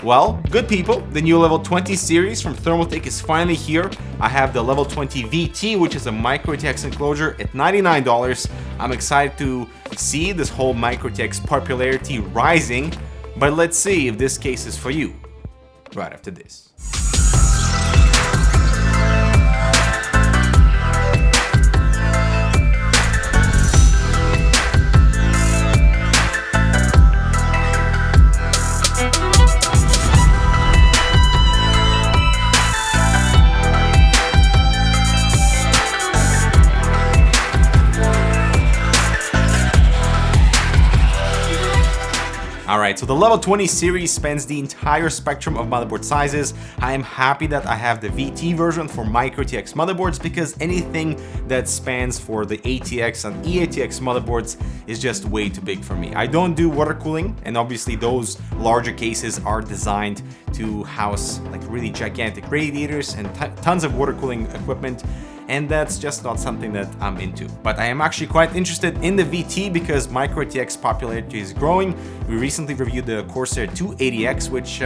Well, good people, the new Level 20 series from Thermaltake is finally here. I have the Level 20 VT, which is a micro-ATX enclosure at $99. I'm excited to see this whole micro-ATX popularity rising, but let's see if this case is for you right after this. Alright, so the Level 20 series spans the entire spectrum of motherboard sizes. I am happy that I have the VT version for micro-ATX motherboards because anything that spans for the ATX and eATX motherboards is just way too big for me. I don't do water cooling, and obviously those larger cases are designed to house like really gigantic radiators and tons of water cooling equipment. And that's just not something that I'm into. But I am actually quite interested in the VT because micro-ATX popularity is growing. We recently reviewed the Corsair 280X, which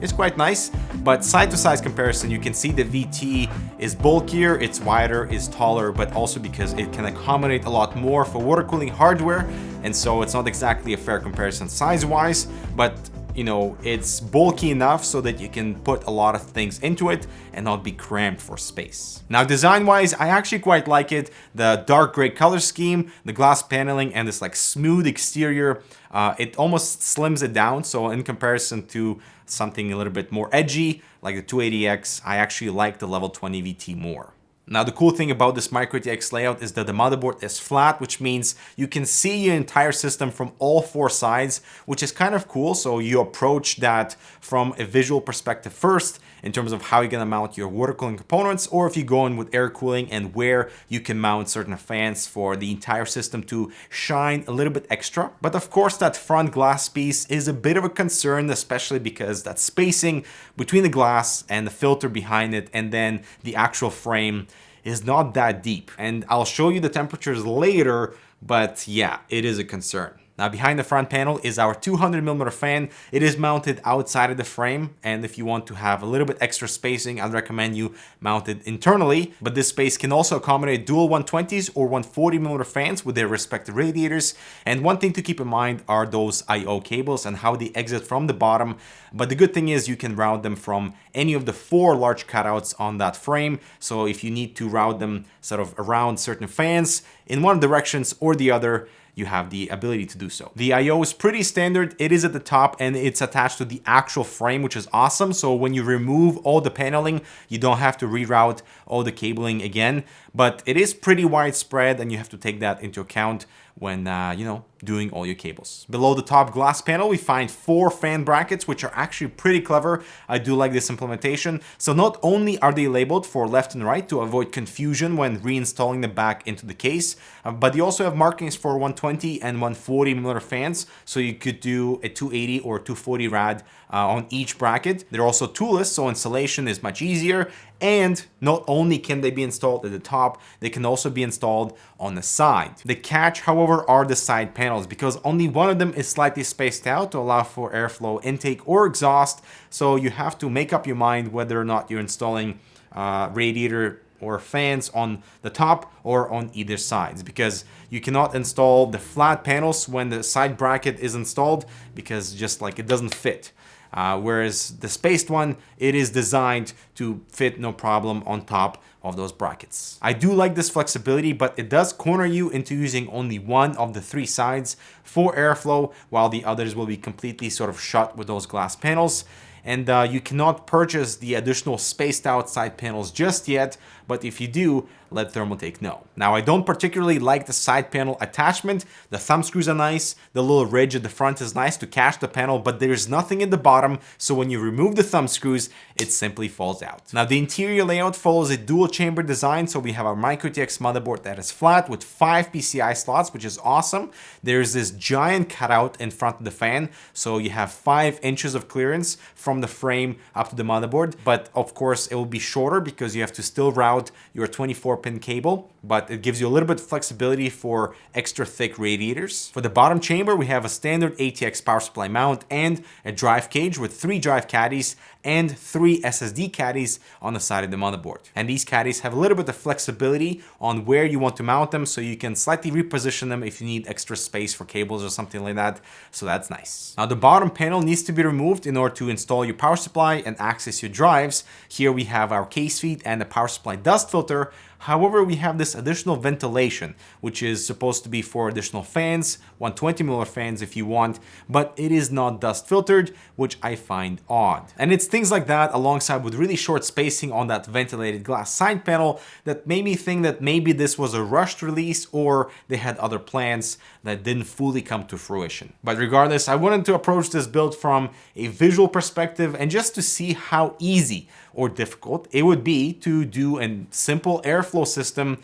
is quite nice. But side-to-side comparison, you can see the VT is bulkier, it's wider, it's taller, but also because it can accommodate a lot more for water cooling hardware. And so it's not exactly a fair comparison size-wise, but you know, it's bulky enough so that you can put a lot of things into it and not be cramped for space. Now, design-wise, I actually quite like it. The dark gray color scheme, the glass paneling, and this like smooth exterior, it almost slims it down. So in comparison to something a little bit more edgy, like the 280X, I actually like the Level 20 VT more. Now, the cool thing about this micro-ATX layout is that the motherboard is flat, which means you can see your entire system from all four sides, which is kind of cool. So you approach that from a visual perspective first in terms of how you're going to mount your water cooling components, or if you go in with air cooling and where you can mount certain fans for the entire system to shine a little bit extra. But of course, that front glass piece is a bit of a concern, especially because that spacing between the glass and the filter behind it and then the actual frame is not that deep. And I'll show you the temperatures later, but yeah, it is a concern. Now, behind the front panel is our 200mm fan. It is mounted outside of the frame, and if you want to have a little bit extra spacing, I'd recommend you mount it internally. But this space can also accommodate dual 120s or 140mm fans with their respective radiators. And one thing to keep in mind are those I/O cables and how they exit from the bottom. But the good thing is you can route them from any of the four large cutouts on that frame. So if you need to route them sort of around certain fans in one directions or the other, you have the ability to do so. The I/O is pretty standard. It is at the top and it's attached to the actual frame, which is awesome. So when you remove all the paneling, you don't have to reroute all the cabling again. But it is pretty widespread and you have to take that into account when, you know, doing all your cables. Below the top glass panel, we find 4 fan brackets, which are actually pretty clever. I do like this implementation. So not only are they labeled for left and right to avoid confusion when reinstalling them back into the case, but they also have markings for 120 and 140mm fans. So you could do a 280 or 240 rad on each bracket. They're also toolless, so installation is much easier. And not only can they be installed at the top, they can also be installed on the side. The catch, however, are the side panels because only one of them is slightly spaced out to allow for airflow intake or exhaust. So you have to make up your mind whether or not you're installing radiator or fans on the top or on either sides, because you cannot install the flat panels when the side bracket is installed because just like it doesn't fit. Whereas the spaced one, it is designed to fit no problem on top of those brackets. I do like this flexibility, but it does corner you into using only one of the 3 sides for airflow, while the others will be completely sort of shut with those glass panels. And you cannot purchase the additional spaced out side panels just yet, but if you do, let Thermaltake know. Now, I don't particularly like the side panel attachment. The thumb screws are nice, the little ridge at the front is nice to catch the panel, but there's nothing at the bottom, so when you remove the thumb screws, it simply falls out. Now, the interior layout follows a dual chamber design, so we have our micro-ATX motherboard that is flat with 5 PCI slots, which is awesome. There's this giant cutout in front of the fan, so you have 5 inches of clearance from the frame up to the motherboard, but of course it will be shorter because you have to still route your 24 4-pin cable, but it gives you a little bit of flexibility for extra thick radiators. For the bottom chamber, we have a standard ATX power supply mount and a drive cage with 3 drive caddies and 3 SSD caddies on the side of the motherboard. And these caddies have a little bit of flexibility on where you want to mount them, so you can slightly reposition them if you need extra space for cables or something like that. So that's nice. Now the bottom panel needs to be removed in order to install your power supply and access your drives. Here we have our case feed and the power supply dust filter. However, we have this additional ventilation, which is supposed to be for additional fans, 120mm fans if you want, but it is not dust filtered, which I find odd. And it's things like that, alongside with really short spacing on that ventilated glass side panel, that made me think that maybe this was a rushed release or they had other plans that didn't fully come to fruition. But regardless, I wanted to approach this build from a visual perspective and just to see how easy or difficult it would be to do a simple airflow system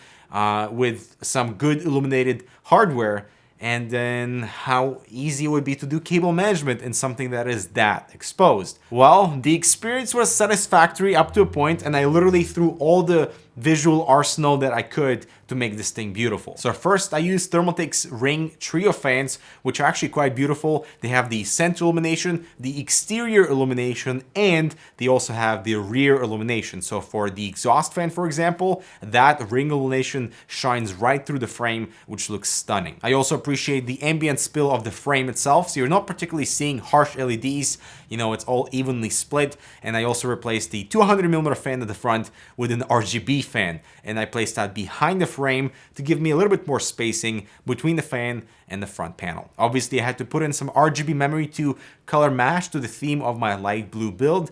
with some good illuminated hardware, and then how easy it would be to do cable management in something that is that exposed. Well, the experience was satisfactory up to a point, and I literally threw all the visual arsenal that I could to make this thing beautiful. So first I used Thermaltake's Ring Trio fans, which are actually quite beautiful. They have the center illumination, the exterior illumination, and they also have the rear illumination. So for the exhaust fan, for example, that ring illumination shines right through the frame, which looks stunning. I also appreciate the ambient spill of the frame itself, so you're not particularly seeing harsh LEDs. You know, it's all evenly split. And I also replaced the 200mm fan at the front with an RGB fan, and I placed that behind the frame to give me a little bit more spacing between the fan and the front panel. Obviously, I had to put in some RGB memory to color match to the theme of my light blue build.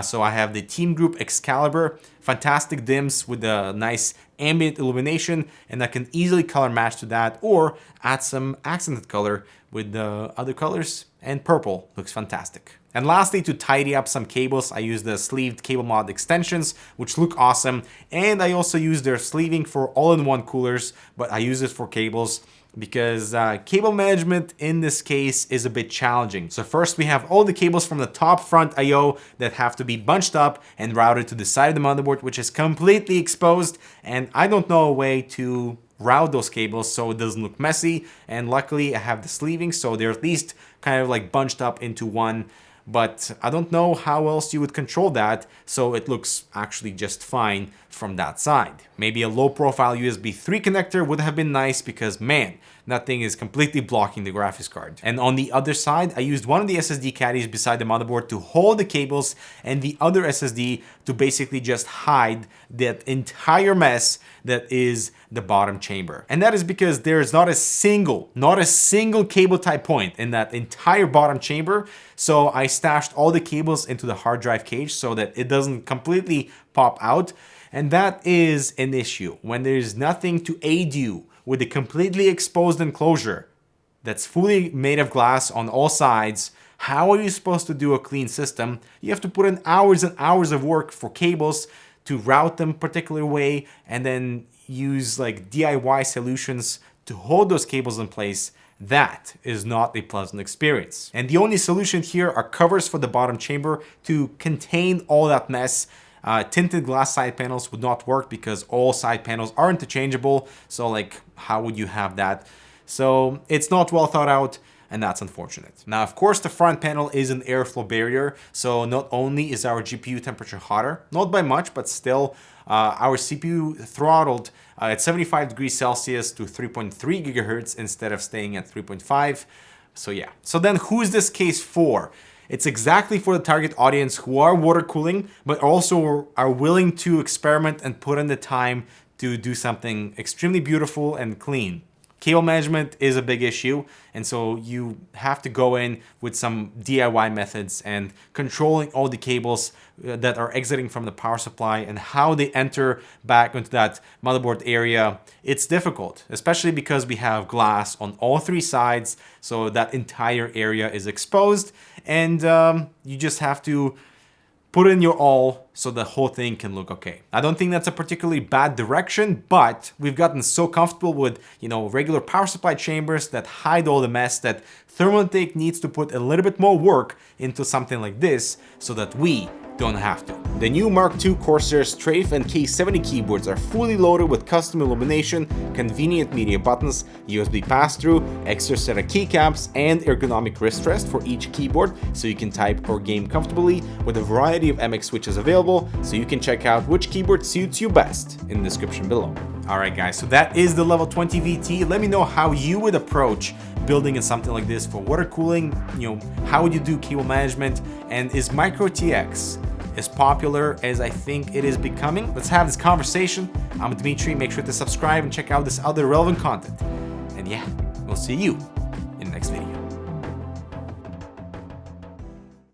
So I have the Team Group Excalibur, fantastic dims with a nice ambient illumination, and I can easily color match to that or add some accented color with the other colors, and purple looks fantastic. And lastly, to tidy up some cables, I used the sleeved cable mod extensions, which look awesome. And I also use their sleeving for all-in-one coolers, but I use it for cables because cable management in this case is a bit challenging. So first we have all the cables from the top front I/O that have to be bunched up and routed to the side of the motherboard, which is completely exposed. And I don't know a way to route those cables so it doesn't look messy. And luckily I have the sleeving, so they're at least kind of like bunched up into one. But I don't know how else you would control that, so it looks actually just fine from that side. Maybe a low profile USB 3 connector would have been nice because, man, that thing is completely blocking the graphics card. And on the other side, I used one of the SSD caddies beside the motherboard to hold the cables and the other SSD to basically just hide that entire mess that is the bottom chamber. And that is because there is not a single cable type point in that entire bottom chamber. So I stashed all the cables into the hard drive cage so that it doesn't completely pop out. And that is an issue when there's nothing to aid you with a completely exposed enclosure that's fully made of glass on all sides. How are you supposed to do a clean system? You have to put in hours and hours of work for cables to route them a particular way, and then use like DIY solutions to hold those cables in place. That is not a pleasant experience. And the only solution here are covers for the bottom chamber to contain all that mess. Tinted glass side panels would not work because all side panels are interchangeable. So like, how would you have that? So it's not well thought out, and that's unfortunate. Now, of course, the front panel is an airflow barrier. So not only is our GPU temperature hotter, not by much, but still our CPU throttled at 75 degrees Celsius to 3.3 gigahertz instead of staying at 3.5. So yeah. So then who is this case for? It's exactly for the target audience who are water cooling, but also are willing to experiment and put in the time to do something extremely beautiful and clean. Cable management is a big issue, and so you have to go in with some DIY methods and controlling all the cables that are exiting from the power supply and how they enter back into that motherboard area. It's difficult, especially because we have glass on all three sides, so that entire area is exposed, and you just have to put in your all so the whole thing can look okay. I don't think that's a particularly bad direction, but we've gotten so comfortable with, regular power supply chambers that hide all the mess that Thermaltake needs to put a little bit more work into something like this so that we don't have to. The new Mark II Corsair Strafe and K70 keyboards are fully loaded with custom illumination, convenient media buttons, USB pass-through, extra set of keycaps, and ergonomic wrist rest for each keyboard so you can type or game comfortably, with a variety of MX switches available, so you can check out which keyboard suits you best in the description below. Alright guys, so that is the Level 20 VT. Let me know how you would approach building in something like this for water cooling. How would you do cable management, and is micro-TX as popular as I think it is becoming? Let's have this conversation. I'm Dmitry. Make sure to subscribe and check out this other relevant content. And yeah, we'll see you